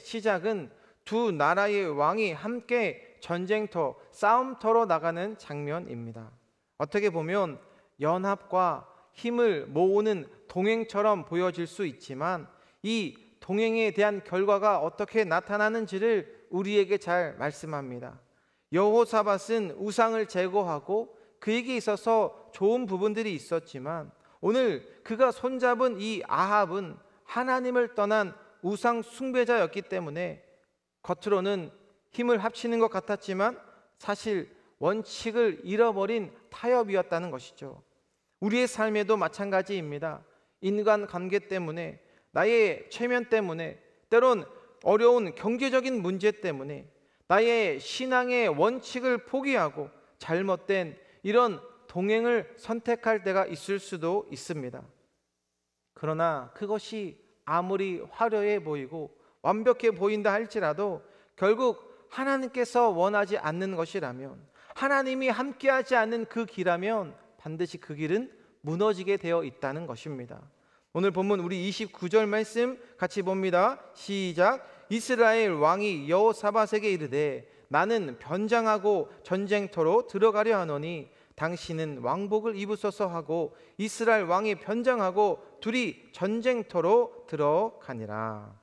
시작은 두 나라의 왕이 함께 전쟁터, 싸움터로 나가는 장면입니다. 어떻게 보면 연합과 힘을 모으는 동행처럼 보여질 수 있지만 이 동행에 대한 결과가 어떻게 나타나는지를 우리에게 잘 말씀합니다. 여호사밧은 우상을 제거하고 그에게 있어서 좋은 부분들이 있었지만 오늘 그가 손잡은 이 아합은 하나님을 떠난 우상 숭배자였기 때문에 겉으로는 힘을 합치는 것 같았지만 사실 원칙을 잃어버린 타협이었다는 것이죠. 우리의 삶에도 마찬가지입니다. 인간 관계 때문에, 나의 체면 때문에, 때론 어려운 경제적인 문제 때문에 나의 신앙의 원칙을 포기하고 잘못된 이런 동행을 선택할 때가 있을 수도 있습니다. 그러나 그것이 아무리 화려해 보이고 완벽해 보인다 할지라도 결국 하나님께서 원하지 않는 것이라면, 하나님이 함께하지 않는 그 길이라면 반드시 그 길은 무너지게 되어 있다는 것입니다. 오늘 본문 우리 29절 말씀 같이 봅니다. 시작. 이스라엘 왕이 여호사밧에게 이르되 나는 변장하고 전쟁터로 들어가려 하노니 당신은 왕복을 입으소서 하고 이스라엘 왕이 변장하고 둘이 전쟁터로 들어가니라.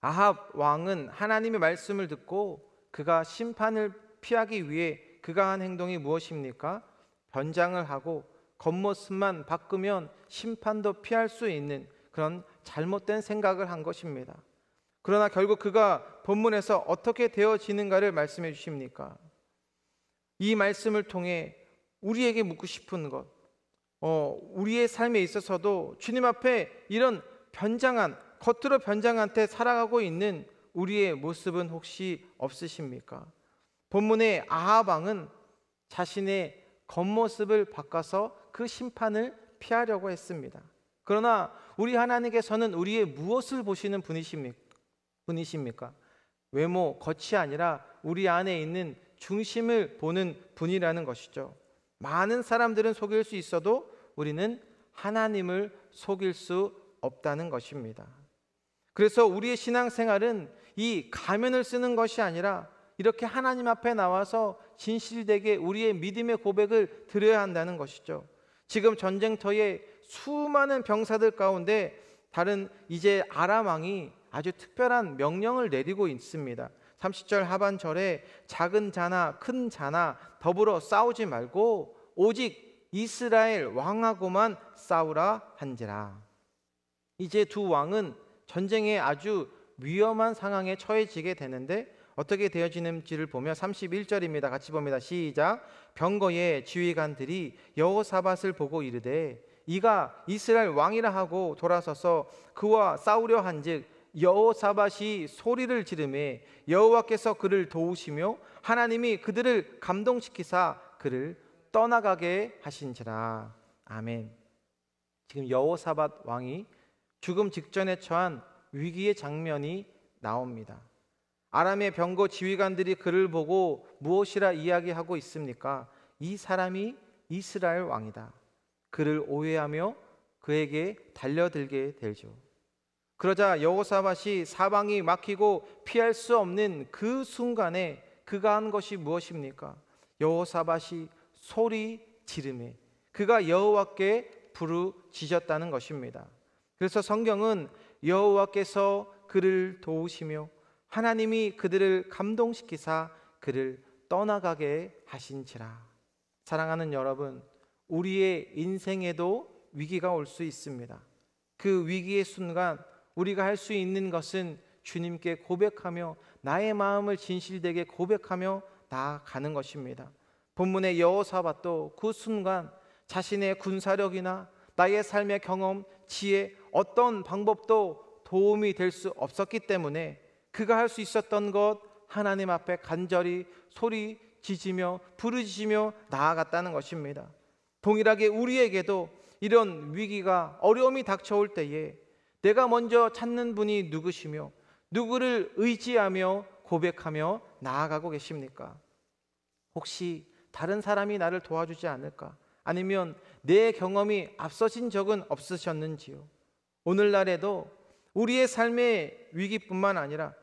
아합 왕은 하나님의 말씀을 듣고 그가 심판을 피하기 위해 그가 한 행동이 무엇입니까? 변장을 하고 겉모습만 바꾸면 심판도 피할 수 있는 그런 잘못된 생각을 한 것입니다. 그러나 결국 그가 본문에서 어떻게 되어지는가를 말씀해 주십니까? 이 말씀을 통해 우리에게 묻고 싶은 것, 우리의 삶에 있어서도 주님 앞에 이런 변장한, 겉으로 변장한 채 살아가고 있는 우리의 모습은 혹시 없으십니까? 본문의 아합 왕은 자신의 겉모습을 바꿔서 그 심판을 피하려고 했습니다. 그러나 우리 하나님께서는 우리의 무엇을 보시는 분이십니까? 외모, 겉이 아니라 우리 안에 있는 중심을 보는 분이라는 것이죠. 많은 사람들은 속일 수 있어도 우리는 하나님을 속일 수 없다는 것입니다. 그래서 우리의 신앙생활은 이 가면을 쓰는 것이 아니라 이렇게 하나님 앞에 나와서 진실되게 우리의 믿음의 고백을 드려야 한다는 것이죠. 지금 전쟁터에 수많은 병사들 가운데 다른 이제 아람 왕이 아주 특별한 명령을 내리고 있습니다. 30절 하반절에 작은 자나 큰 자나 더불어 싸우지 말고 오직 이스라엘 왕하고만 싸우라 한지라. 이제 두 왕은 전쟁에 아주 위험한 상황에 처해지게 되는데 어떻게 되어지는지를 보면 31절입니다. 같이 봅니다. 시작. 병거의 지휘관들이 여호사밧을 보고 이르되 이가 이스라엘 왕이라 하고 돌아서서 그와 싸우려 한즉 여호사밧이 소리를 지르매 여호와께서 그를 도우시며 하나님이 그들을 감동시키사 그를 떠나가게 하신지라. 아멘. 지금 여호사밧 왕이 죽음 직전에 처한 위기의 장면이 나옵니다. 아람의 병거 지휘관들이 그를 보고 무엇이라 이야기하고 있습니까? 이 사람이 이스라엘 왕이다. 그를 오해하며 그에게 달려들게 되죠. 그러자 여호사밧이 사방이 막히고 피할 수 없는 그 순간에 그가 한 것이 무엇입니까? 여호사밧이 소리 지르매 그가 여호와께 부르짖었다는 것입니다. 그래서 성경은 여호와께서 그를 도우시며 하나님이 그들을 감동시키사 그를 떠나가게 하신지라. 사랑하는 여러분, 우리의 인생에도 위기가 올 수 있습니다. 그 위기의 순간 우리가 할 수 있는 것은 주님께 고백하며 나의 마음을 진실되게 고백하며 나아가는 것입니다. 본문의 여호사밧도 그 순간 자신의 군사력이나 나의 삶의 경험, 지혜, 어떤 방법도 도움이 될 수 없었기 때문에 그가 할 수 있었던 것 하나님 앞에 간절히 소리 지지며 부르짖으며 나아갔다는 것입니다. 동일하게 우리에게도 이런 위기가 어려움이 닥쳐올 때에 내가 먼저 찾는 분이 누구시며 누구를 의지하며 고백하며 나아가고 계십니까? 혹시 다른 사람이 나를 도와주지 않을까? 아니면 내 경험이 앞서신 적은 없으셨는지요? 오늘날에도 우리의 삶의 위기뿐만 아니라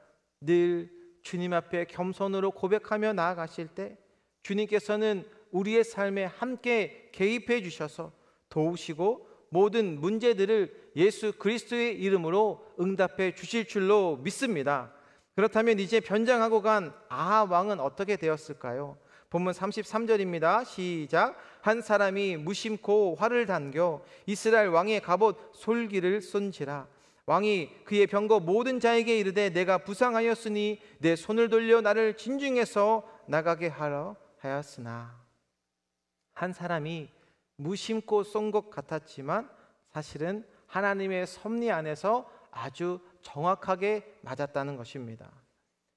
늘 주님 앞에 겸손으로 고백하며 나아가실 때 주님께서는 우리의 삶에 함께 개입해 주셔서 도우시고 모든 문제들을 예수 그리스도의 이름으로 응답해 주실 줄로 믿습니다. 그렇다면 이제 변장하고 간 아합 왕은 어떻게 되었을까요? 본문 33절입니다. 시작. 한 사람이 무심코 활을 당겨 이스라엘 왕의 갑옷 솔기를 쏜지라. 왕이 그의 병거 모든 자에게 이르되 내가 부상하였으니 내 손을 돌려 나를 진중해서 나가게 하려 하였으나. 한 사람이 무심코 쏜 것 같았지만 사실은 하나님의 섭리 안에서 아주 정확하게 맞았다는 것입니다.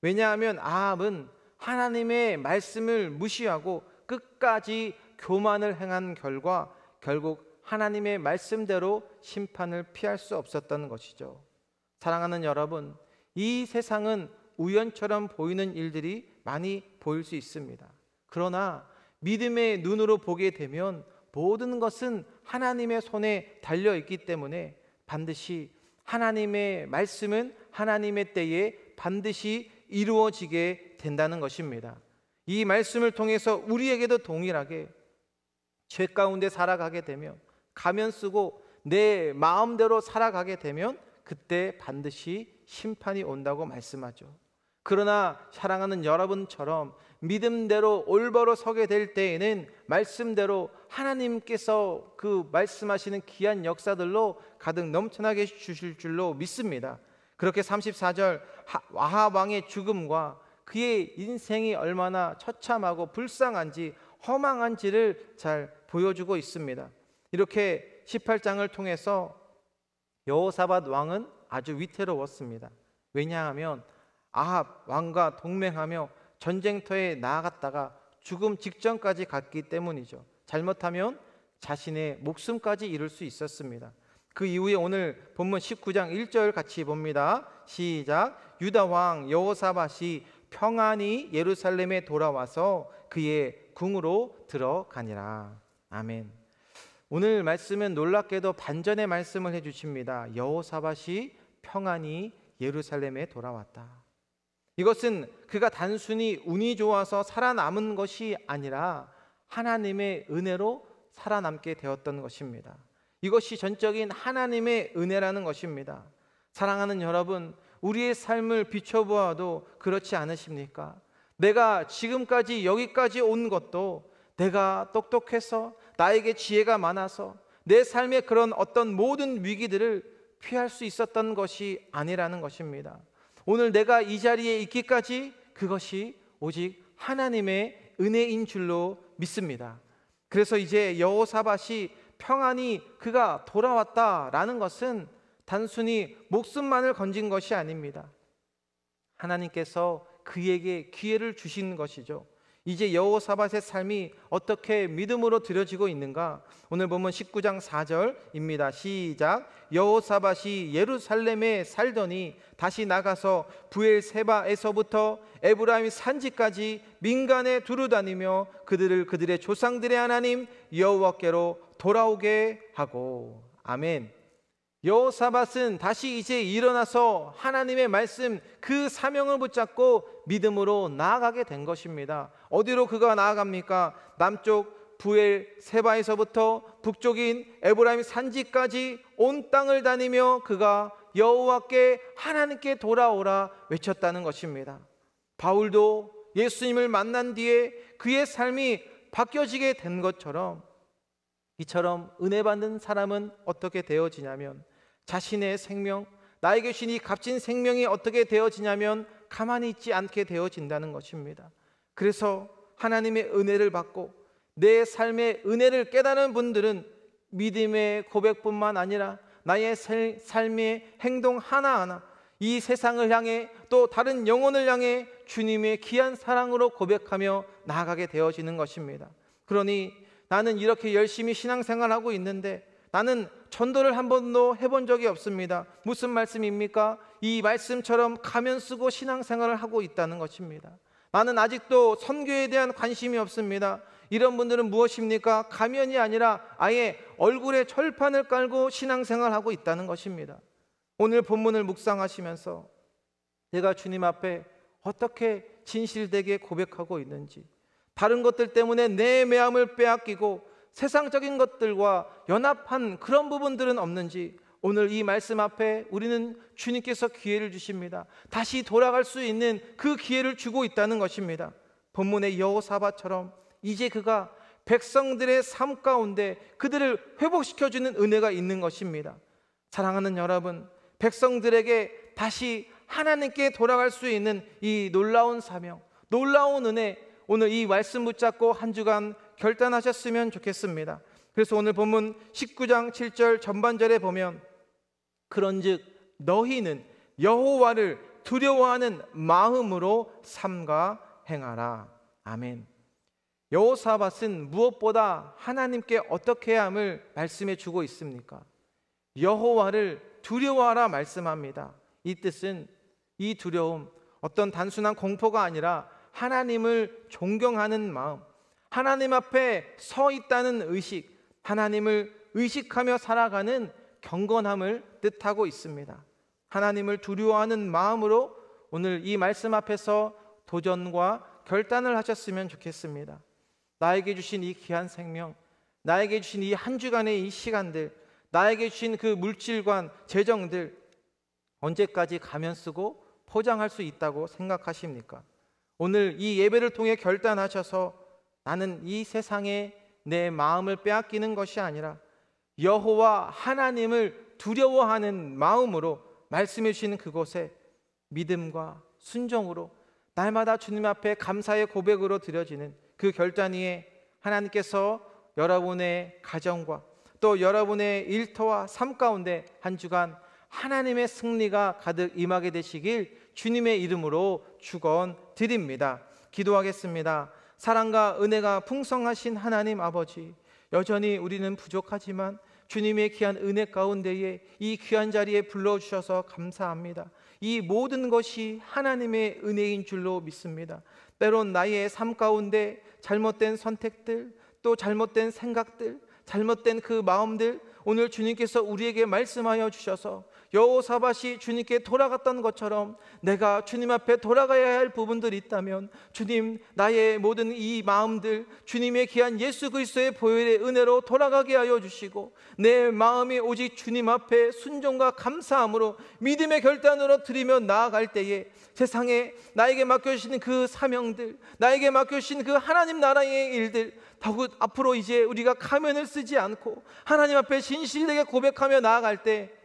왜냐하면 아합은 하나님의 말씀을 무시하고 끝까지 교만을 행한 결과 결국 하나님의 말씀대로 심판을 피할 수 없었던 것이죠. 사랑하는 여러분, 이 세상은 우연처럼 보이는 일들이 많이 보일 수 있습니다. 그러나 믿음의 눈으로 보게 되면 모든 것은 하나님의 손에 달려있기 때문에 반드시 하나님의 말씀은 하나님의 때에 반드시 이루어지게 된다는 것입니다. 이 말씀을 통해서 우리에게도 동일하게 죄 가운데 살아가게 되면, 가면 쓰고 내 마음대로 살아가게 되면 그때 반드시 심판이 온다고 말씀하죠. 그러나 사랑하는 여러분처럼 믿음대로 올바로 서게 될 때에는 말씀대로 하나님께서 그 말씀하시는 귀한 역사들로 가득 넘쳐나게 주실 줄로 믿습니다. 그렇게 34절 아합 왕의 죽음과 그의 인생이 얼마나 처참하고 불쌍한지 허망한지를 잘 보여주고 있습니다. 이렇게 18장을 통해서 여호사밧 왕은 아주 위태로웠습니다. 왜냐하면 아합 왕과 동맹하며 전쟁터에 나아갔다가 죽음 직전까지 갔기 때문이죠. 잘못하면 자신의 목숨까지 잃을 수 있었습니다. 그 이후에 오늘 본문 19장 1절 같이 봅니다. 시작. 유다 왕 여호사밧이 평안히 예루살렘에 돌아와서 그의 궁으로 들어가니라. 아멘. 오늘 말씀은 놀랍게도 반전의 말씀을 해주십니다. 여호사밧이 평안히 예루살렘에 돌아왔다. 이것은 그가 단순히 운이 좋아서 살아남은 것이 아니라 하나님의 은혜로 살아남게 되었던 것입니다. 이것이 전적인 하나님의 은혜라는 것입니다. 사랑하는 여러분, 우리의 삶을 비춰보아도 그렇지 않으십니까? 내가 지금까지 여기까지 온 것도 내가 똑똑해서, 나에게 지혜가 많아서 내 삶의 그런 어떤 모든 위기들을 피할 수 있었던 것이 아니라는 것입니다. 오늘 내가 이 자리에 있기까지 그것이 오직 하나님의 은혜인 줄로 믿습니다. 그래서 이제 여호사밧이 평안히 그가 돌아왔다라는 것은 단순히 목숨만을 건진 것이 아닙니다. 하나님께서 그에게 기회를 주신 것이죠. 이제 여호사밧의 삶이 어떻게 믿음으로 드려지고 있는가? 오늘 보면 19장 4절입니다. 시작. 여호사밧이 예루살렘에 살더니 다시 나가서 부엘세바에서부터 에브라임 산지까지 민간에 두루다니며 그들을 그들의 조상들의 하나님 여호와께로 돌아오게 하고. 아멘. 여호사밧은 다시 이제 일어나서 하나님의 말씀 그 사명을 붙잡고 믿음으로 나아가게 된 것입니다. 어디로 그가 나아갑니까? 남쪽 부엘세바에서부터 북쪽인 에브라임 산지까지 온 땅을 다니며 그가 여호와께 하나님께 돌아오라 외쳤다는 것입니다. 바울도 예수님을 만난 뒤에 그의 삶이 바뀌어지게 된 것처럼 이처럼 은혜 받는 사람은 어떻게 되어지냐면 자신의 생명, 나에게 주신 이 값진 생명이 어떻게 되어지냐면 가만히 있지 않게 되어진다는 것입니다. 그래서 하나님의 은혜를 받고 내 삶의 은혜를 깨닫는 분들은 믿음의 고백뿐만 아니라 나의 삶의 행동 하나하나 이 세상을 향해 또 다른 영혼을 향해 주님의 귀한 사랑으로 고백하며 나아가게 되어지는 것입니다. 그러니 나는 이렇게 열심히 신앙생활하고 있는데 나는 전도를 한 번도 해본 적이 없습니다. 무슨 말씀입니까? 이 말씀처럼 가면 쓰고 신앙생활을 하고 있다는 것입니다. 나는 아직도 선교에 대한 관심이 없습니다. 이런 분들은 무엇입니까? 가면이 아니라 아예 얼굴에 철판을 깔고 신앙생활하고 있다는 것입니다. 오늘 본문을 묵상하시면서 내가 주님 앞에 어떻게 진실되게 고백하고 있는지, 다른 것들 때문에 내 마음을 빼앗기고 세상적인 것들과 연합한 그런 부분들은 없는지, 오늘 이 말씀 앞에 우리는 주님께서 기회를 주십니다. 다시 돌아갈 수 있는 그 기회를 주고 있다는 것입니다. 본문의 여호사밧처럼 이제 그가 백성들의 삶 가운데 그들을 회복시켜주는 은혜가 있는 것입니다. 사랑하는 여러분, 백성들에게 다시 하나님께 돌아갈 수 있는 이 놀라운 사명, 놀라운 은혜, 오늘 이 말씀 붙잡고 한 주간 결단하셨으면 좋겠습니다. 그래서 오늘 본문 19장 7절 전반절에 보면 그런즉 너희는 여호와를 두려워하는 마음으로 삼가 행하라. 아멘. 여호사밧은 무엇보다 하나님께 어떻게 해야 함을 말씀해 주고 있습니까? 여호와를 두려워하라 말씀합니다. 이 뜻은, 이 두려움, 어떤 단순한 공포가 아니라 하나님을 존경하는 마음, 하나님 앞에 서 있다는 의식, 하나님을 의식하며 살아가는 경건함을 뜻하고 있습니다. 하나님을 두려워하는 마음으로 오늘 이 말씀 앞에서 도전과 결단을 하셨으면 좋겠습니다. 나에게 주신 이 귀한 생명, 나에게 주신 이 한 주간의 이 시간들, 나에게 주신 그 물질관, 재정들 언제까지 가면 쓰고 포장할 수 있다고 생각하십니까? 오늘 이 예배를 통해 결단하셔서 나는 이 세상에 내 마음을 빼앗기는 것이 아니라 여호와 하나님을 두려워하는 마음으로 말씀해 주시는 그곳에 믿음과 순종으로 날마다 주님 앞에 감사의 고백으로 드려지는 그 결단 위에 하나님께서 여러분의 가정과 또 여러분의 일터와 삶 가운데 한 주간 하나님의 승리가 가득 임하게 되시길 주님의 이름으로 축원드립니다. 기도하겠습니다. 사랑과 은혜가 풍성하신 하나님 아버지, 여전히 우리는 부족하지만 주님의 귀한 은혜 가운데에 이 귀한 자리에 불러주셔서 감사합니다. 이 모든 것이 하나님의 은혜인 줄로 믿습니다. 때론 나의 삶 가운데 잘못된 선택들, 또 잘못된 생각들, 잘못된 그 마음들, 오늘 주님께서 우리에게 말씀하여 주셔서 여호사밧이 주님께 돌아갔던 것처럼 내가 주님 앞에 돌아가야 할 부분들이 있다면 주님, 나의 모든 이 마음들 주님의 귀한 예수 그리스도의 보혈의 은혜로 돌아가게 하여 주시고 내 마음이 오직 주님 앞에 순종과 감사함으로 믿음의 결단으로 드리며 나아갈 때에 세상에 나에게 맡겨주신 그 사명들, 나에게 맡겨주신 그 하나님 나라의 일들 더욱 앞으로 이제 우리가 가면을 쓰지 않고 하나님 앞에 진실되게 고백하며 나아갈 때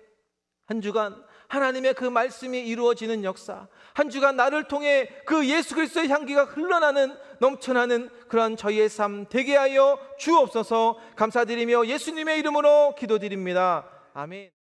한 주간 하나님의 그 말씀이 이루어지는 역사, 한 주간 나를 통해 그 예수 그리스도의 향기가 흘러나는 넘쳐나는 그러한 저희의 삶 되게 하여 주옵소서. 감사드리며 예수님의 이름으로 기도드립니다. 아멘.